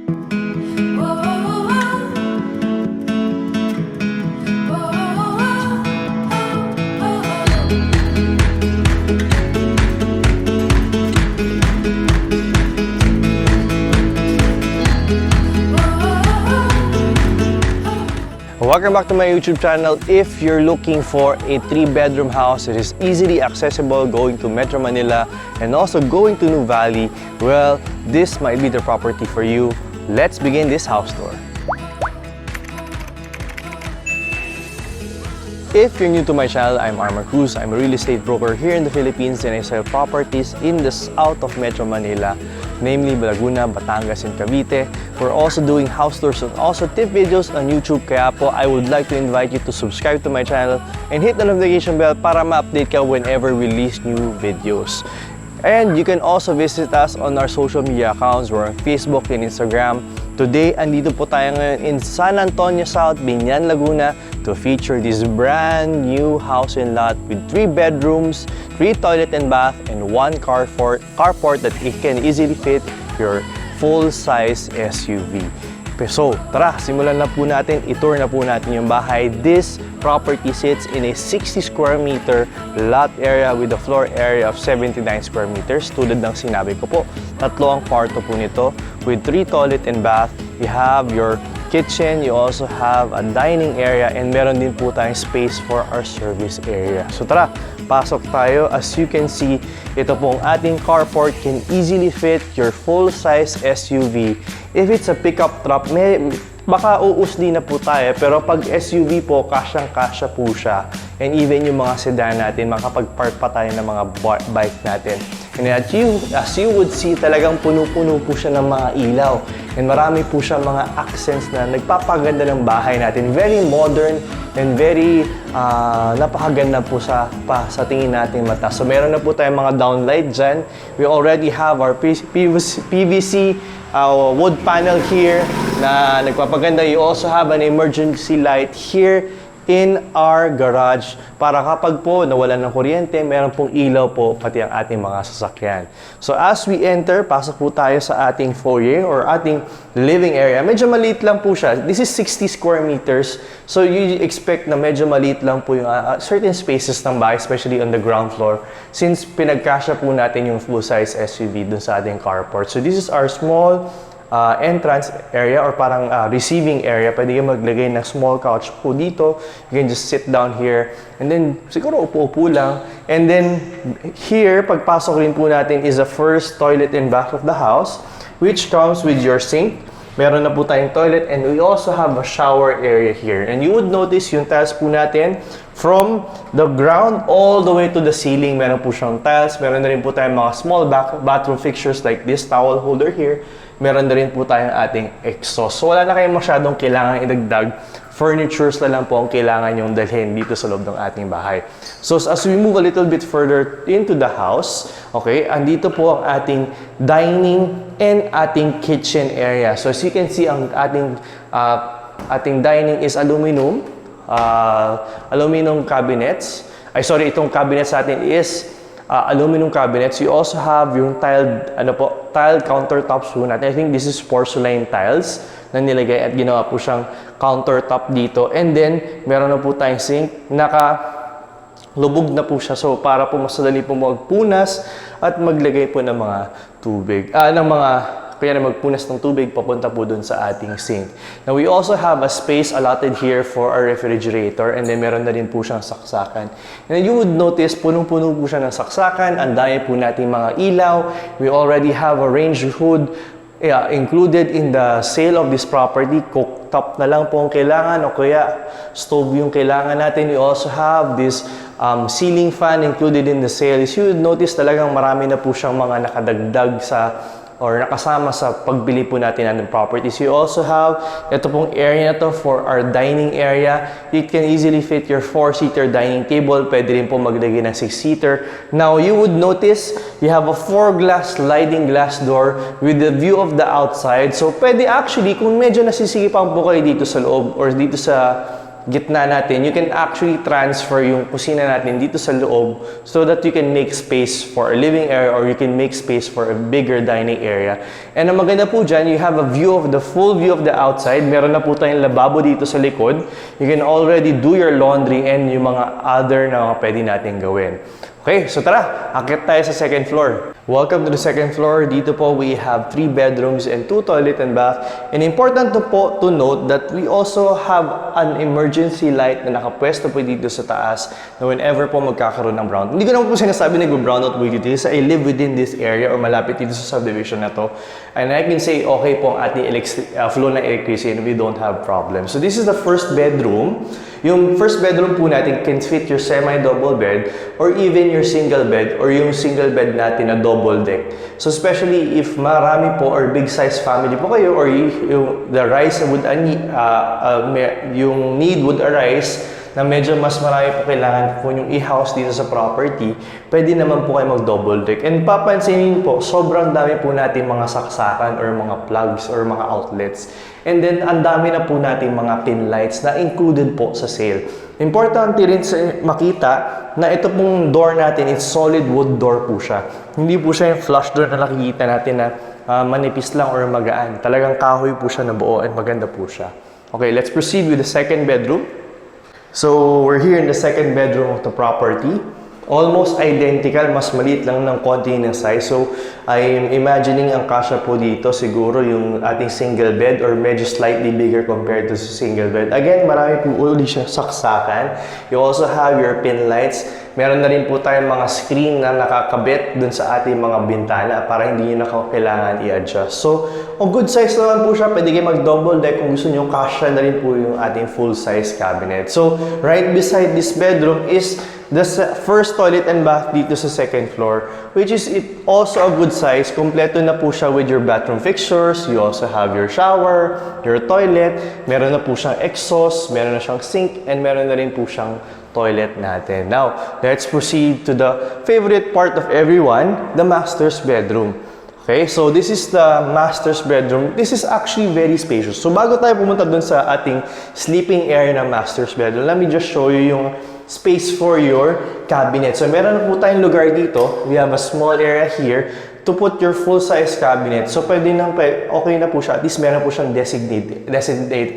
Welcome back to my YouTube channel. If you're looking for a 3-bedroom house that is easily accessible going to Metro Manila and also going to Nuvali, well, this might be the property for you. Let's begin this house tour. If you're new to my channel, I'm Armar Cruz. I'm a real estate broker here in the Philippines and I sell properties in the south of Metro Manila, namely Laguna, Batangas, and Cavite. We're also doing house tours and also tip videos on YouTube. Kaya po, I would like to invite you to subscribe to my channel and hit the notification bell para ma-update ka whenever we release new videos. And you can also visit us on our social media accounts. We're on Facebook and Instagram. Today, andito po tayo ngayon in San Antonio South, Biñan, Laguna to feature this brand new house and lot with 3 bedrooms, 3 toilet and bath, and 1 carport that it can easily fit your full-size SUV. So, tara, simulan na po natin, itour na po natin yung bahay. This property sits in a 60 square meter lot area with a floor area of 79 square meters. Tulad ng sinabi ko po, 3 ang kwarto po nito with 3 toilet and bath. You have your kitchen, you also have a dining area, and meron din po tayong space for our service area. So tara, pasok tayo. As you can see, ito pong ating carport can easily fit your full-size SUV. If it's a pickup truck, baka uusli na po tayo, pero pag SUV po, kasyang-kasya po siya. And even yung mga sedan natin, makapag-park pa tayo ng mga bike natin. And as you would see, talagang puno-puno po siya ng mga ilaw. And marami po siya mga accents na nagpapaganda ng bahay natin. Very modern and very napakaganda po sa tingin natin mata. So meron na po tayong mga downlight dyan. We already have our PVC wood panel here na nagpapaganda. You also have an emergency light here in our garage para kapag po nawalan ng kuryente, meron pong ilaw po pati ang ating mga sasakyan. So as we enter, pasok po tayo sa ating foyer or ating living area. Medyo maliit lang po siya. This is 60 square meters. So you expect na medyo maliit lang po yung certain spaces ng bahay, especially on the ground floor, since pinagkasya po natin yung full-size SUV dun sa ating carport. So this is our small entrance area or parang receiving area. Pwede kayo maglagay ng small couch po dito. You can just sit down here and then siguro upo-upo lang. And then here, pagpasok rin po natin is the first toilet and bath of the house, which comes with your sink. Meron na po tayong toilet and we also have a shower area here. And you would notice yung tiles po natin from the ground all the way to the ceiling. Meron po siyang tiles. Meron na rin po tayong mga small bathroom fixtures like this towel holder here. Meron na rin po tayong ating exhaust. So wala na kayong masyadong kailangan idagdag. Furnitures na lang po ang kailangan yung dalhin dito sa loob ng ating bahay. So as we move a little bit further into the house, okay, andito po ang ating dining and ating kitchen area. So as you can see, ang ating dining is aluminum cabinets. Itong cabinet sa atin is aluminum cabinets. You also have yung tiled countertops po natin. I think this is porcelain tiles na nilagay at ginawa po siyang countertop dito. And then, meron na po tayong sink. Lubog na po siya. So, para po mas madali po magpunas at maglagay po ng mga tubig. Kaya na magpunas ng tubig papunta po dun sa ating sink. Now, we also have a space allotted here for our refrigerator and then meron na rin po siyang saksakan. And then you would notice, punong-puno po siya ng saksakan. Ang dami po nating mga ilaw. We already have a range hood included in the sale of this property. Cooktop na lang po ang kailangan o kaya stove yung kailangan natin. We also have this ceiling fan included in the sale. As you would notice, talagang marami na po siyang mga nakadagdag or nakasama sa pagbili po natin ng properties. You also have ito pong area na to for our dining area. It can easily fit your 4-seater dining table. Pwede rin po maglagay ng 6-seater. Now, you would notice you have a 4-glass sliding glass door with the view of the outside. So, pwede actually, kung medyo nasisigipan po kayo dito sa loob or dito sa gitna natin, you can actually transfer yung kusina natin dito sa loob so that you can make space for a living area or you can make space for a bigger dining area. And ang maganda po dyan, you have a view of the full view of the outside. Meron na po tayong lababo dito sa likod. You can already do your laundry and yung mga other na pwede natin gawin. Okay, so tara, akit tayo sa second floor. Welcome to the second floor. Dito po we have 3 bedrooms and 2 toilet and bath. And important to note that we also have an emergency light na nakapwesto po dito sa taas na whenever po magkakaroon ng brownout. Hindi ko naman po sinasabi nag-brownout po dito kasi I live within this area or malapit dito sa subdivision na to. And I can say okay po ang ating flow ng electricity and we don't have problems. So this is the first bedroom. Yung first bedroom po natin can fit your semi-double bed or even your single bed or yung single bed natin na double deck. So especially if marami po or big size family po kayo or the rise would yung need would arise na medyo mas marami po kailangan po yung i-house dito sa property, pwede naman po kayo mag-double deck. And papansinin po, sobrang dami po natin mga saksakan or mga plugs or mga outlets. And then, ang dami na po natin mga pin lights na included po sa sale. Importante rin makita na ito pong door natin, it's solid wood door po siya. Hindi po siya yung flush door na nakikita natin na manipis lang or magaan. Talagang kahoy po siya na buo and maganda po siya. Okay, let's proceed with the second bedroom. So, we're here in the second bedroom of the property. Almost identical, mas maliit lang ng konti ng size. So, I'm imagining ang kasya po dito siguro yung ating single bed or medyo slightly bigger compared to single bed. Again, marami po ulit siyang saksakan. You also have your pin lights. Meron na rin po tayong mga screen na nakakabit dun sa ating mga bintana para hindi nyo na kailangan i-adjust. So, good size naman po siya. Pwede kayo mag-double deck kung gusto nyo. Kasya na rin po yung ating full-size cabinet. So, right beside this bedroom is the first toilet and bath dito sa second floor, which is also a good size. Kompleto na po siya with your bathroom fixtures. You also have your shower, your toilet. Meron na po siyang exhaust, meron na siyang sink, and meron na rin po siyang toilet natin. Now, let's proceed to the favorite part of everyone, the master's bedroom. Okay, so this is the master's bedroom. This is actually very spacious. So bago tayo pumunta dun sa ating sleeping area ng master's bedroom, let me just show you yung space for your cabinet. So meron na po tayong lugar dito. We have a small area here to put your full-size cabinet. So pwede nang okay na po siya. At least meron po siyang designate.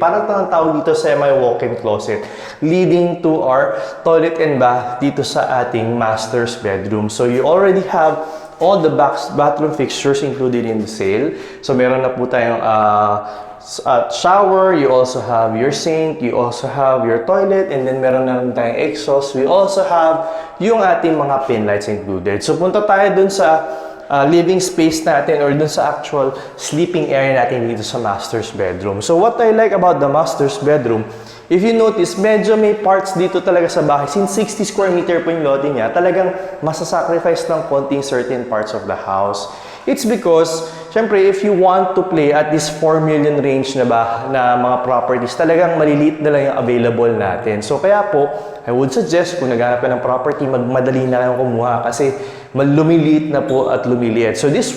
Parang tawag dito semi-walk-in closet leading to our toilet and bath dito sa ating master's bedroom. So you already have all the bathroom fixtures included in the sale. So meron na po tayong shower, you also have your sink, you also have your toilet, and then meron na rin tayong exhaust. We also have yung ating mga pin lights included. So punta tayo dun sa living space natin or dun sa actual sleeping area natin dito sa master's bedroom. So what I like about the master's bedroom, if you notice, medyo may parts dito talaga sa bahay. Since 60 square meter po yung lote niya, talagang masasacrifice ng konting certain parts of the house. It's because, syempre, if you want to play at this 4 million range na mga properties, talagang maliliit na lang yung available natin. So kaya po, I would suggest kung naghanap ka ng property, magmadali na kayong kumuha kasi lumiliit na po at lumiliit. So this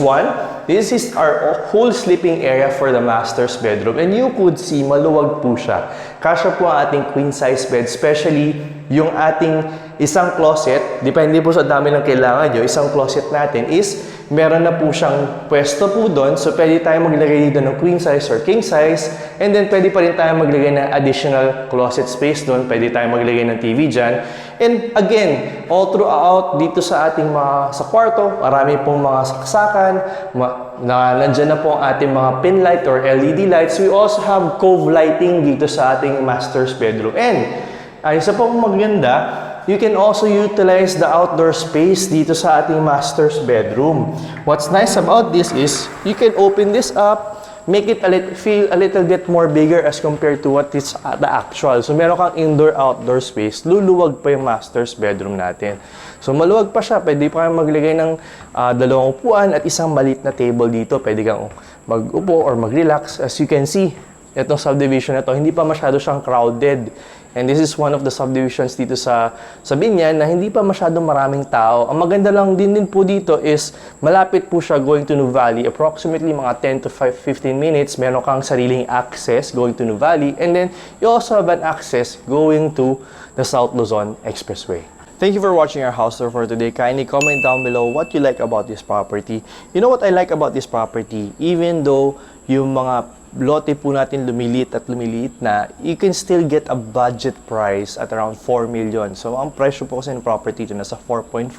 is our whole sleeping area for the master's bedroom. And you could see, maluwag po siya. Kasya po ang ating queen size bed, especially yung ating isang closet. Depende po sa dami ng kailangan nyo. Isang closet natin is meron na po siyang pwesto po doon. So, pwede tayo maglagay dito ng queen size or king size. And then, pwede pa rin tayo maglagay ng additional closet space doon. Pwede tayo maglagay ng TV dyan. And again, all throughout dito sa ating sa kwarto, marami pong mga saksakan, nandyan na po ang ating mga pin light or LED lights. We also have cove lighting dito sa ating master's bedroom. And, isa pong maganda, you can also utilize the outdoor space dito sa ating master's bedroom. What's nice about this is, you can open this up, make it feel a little bit more bigger as compared to what is the actual. So, meron kang indoor-outdoor space. Luluwag pa yung master's bedroom natin. So, maluwag pa siya. Pwede pa kang maglagay ng dalawang upuan at isang maliit na table dito. Pwede kang mag-upo or mag-relax. As you can see, itong subdivision na to, hindi pa masyado siyang crowded. And this is one of the subdivisions dito sa Binyan na hindi pa masyadong maraming tao. Ang maganda lang din po dito is malapit po siya going to Nuvali. Approximately mga 10 to 15 minutes, meron kang sariling access going to Nuvali. And then, you also have an access going to the South Luzon Expressway. Thank you for watching our house tour for today. Kindly comment down below what you like about this property. You know what I like about this property? Even though yung mga lote po natin lumiliit na, you can still get a budget price at around 4 million. So, ang presyo po kasi ng property ito nasa 4.4.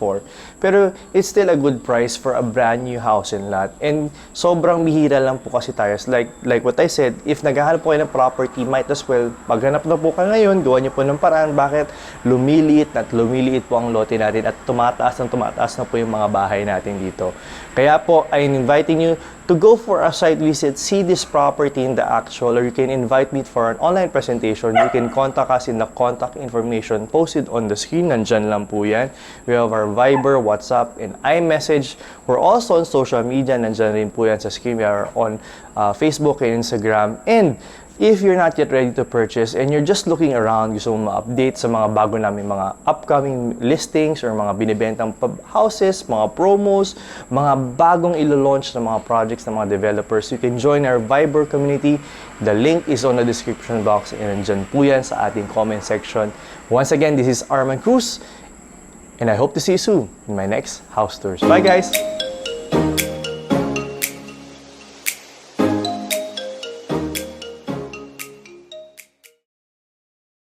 Pero, it's still a good price for a brand new house and lot. And, sobrang bihira lang po kasi tayo. Like what I said, if naghahanap po kayo ng property, might as well, paghanap na po kayo ngayon, gawa niyo po ng paraan. Bakit? Lumiliit po ang lote natin at tumataas na po yung mga bahay natin dito. Kaya po, I'm inviting you to go for a site visit, see this property in the actual, or you can invite me for an online presentation. You can contact us in the contact information posted on the screen. Nandyan lang po yan. We have our Viber, WhatsApp, and iMessage. We're also on social media. Nandyan rin po yan sa screen. We are on Facebook and Instagram. And if you're not yet ready to purchase and you're just looking around, gusto mo ma-update sa mga bago namin mga upcoming listings or mga binibentang houses, mga promos, mga bagong ilo-launch na mga projects ng mga developers, you can join our Viber community. The link is on the description box and nandyan po yan sa ating comment section. Once again, this is Arman Cruz and I hope to see you soon in my next house tours. Bye guys!